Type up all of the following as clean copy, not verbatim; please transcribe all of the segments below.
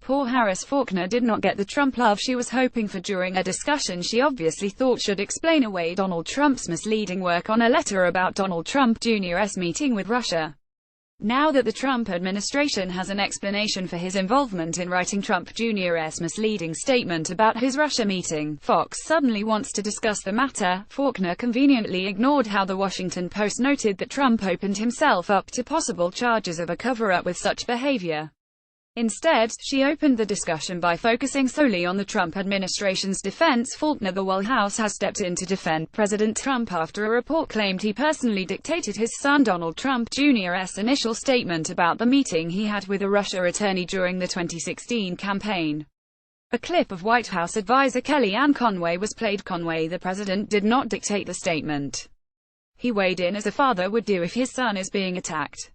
Poor Harris Faulkner did not get the Trump love she was hoping for during a discussion she obviously thought should explain away Donald Trump's misleading work on a letter about Donald Trump Jr.'s meeting with Russia. Now that the Trump administration has an explanation for his involvement in writing Trump Jr.'s misleading statement about his Russia meeting, Fox suddenly wants to discuss the matter. Faulkner conveniently ignored how the Washington Post noted that Trump opened himself up to possible charges of a cover-up with such behavior. Instead, she opened the discussion by focusing solely on the Trump administration's defense. Faulkner: the White House has stepped in to defend President Trump after a report claimed he personally dictated his son Donald Trump Jr.'s initial statement about the meeting he had with a Russia attorney during the 2016 campaign. A clip of White House advisor Kellyanne Conway was played. Conway: the president did not dictate the statement. He weighed in as a father would do if his son is being attacked.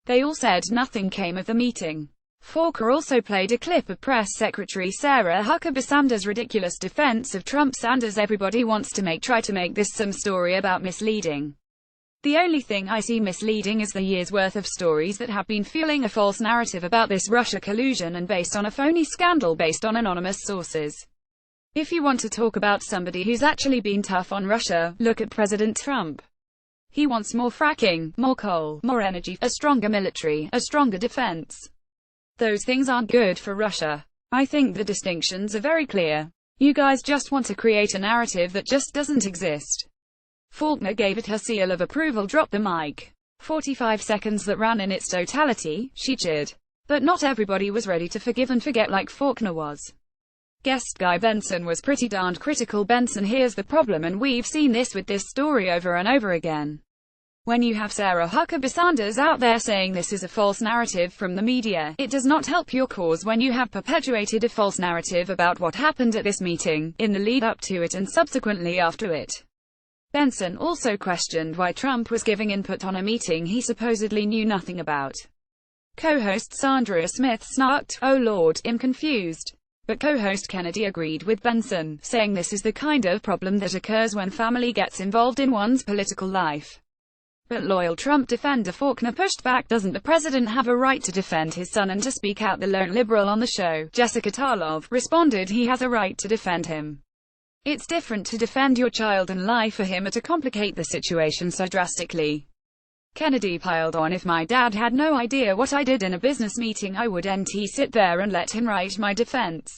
They all said nothing came of the meeting. Faulkner also played a clip of Press Secretary Sarah Huckabee Sanders' ridiculous defense of Trump. Sanders: everybody wants to try to make this some story about misleading. The only thing I see misleading is the year's worth of stories that have been fueling a false narrative about this Russia collusion and based on a phony scandal based on anonymous sources. If you want to talk about somebody who's actually been tough on Russia, look at President Trump. He wants more fracking, more coal, more energy, a stronger military, a stronger defense. Those things aren't good for Russia. I think the distinctions are very clear. You guys just want to create a narrative that just doesn't exist. Faulkner gave it her seal of approval. Drop the mic. 45 seconds that ran in its totality, she cheered. But not everybody was ready to forgive and forget like Faulkner was. Guest Guy Benson was pretty darned critical. Benson: here's the problem, and we've seen this with this story over and over again. When you have Sarah Huckabee Sanders out there saying this is a false narrative from the media, it does not help your cause when you have perpetuated a false narrative about what happened at this meeting, in the lead up to it and subsequently after it. Benson also questioned why Trump was giving input on a meeting he supposedly knew nothing about. Co-host Sandra Smith snarked, "Oh Lord, I'm confused." But co-host Kennedy agreed with Benson, saying this is the kind of problem that occurs when family gets involved in one's political life. But loyal Trump defender Faulkner pushed back. Doesn't the president have a right to defend his son and to speak out? The lone liberal on the show, Jessica Tarlov, responded he has a right to defend him. It's different to defend your child and lie for him or to complicate the situation so drastically. Kennedy piled on, if my dad had no idea what I did in a business meeting I wouldn't sit there and let him write my defense.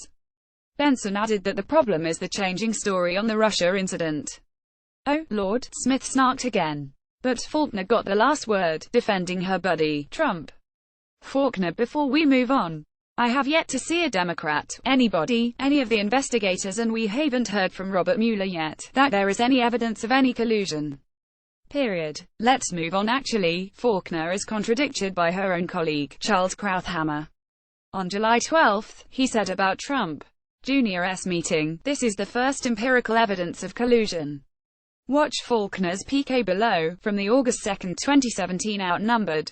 Benson added that the problem is the changing story on the Russia incident. Oh, Lord, Smith snarked again. But Faulkner got the last word, defending her buddy, Trump. Faulkner: before we move on, I have yet to see a Democrat, anybody, any of the investigators, and we haven't heard from Robert Mueller yet, that there is any evidence of any collusion. Period. Let's move on. Actually, Faulkner is contradicted by her own colleague, Charles Krauthammer. On July 12, he said about Trump Jr.'s meeting, "This is the first empirical evidence of collusion." Watch Faulkner's PK below. From the August 2, 2017 Outnumbered.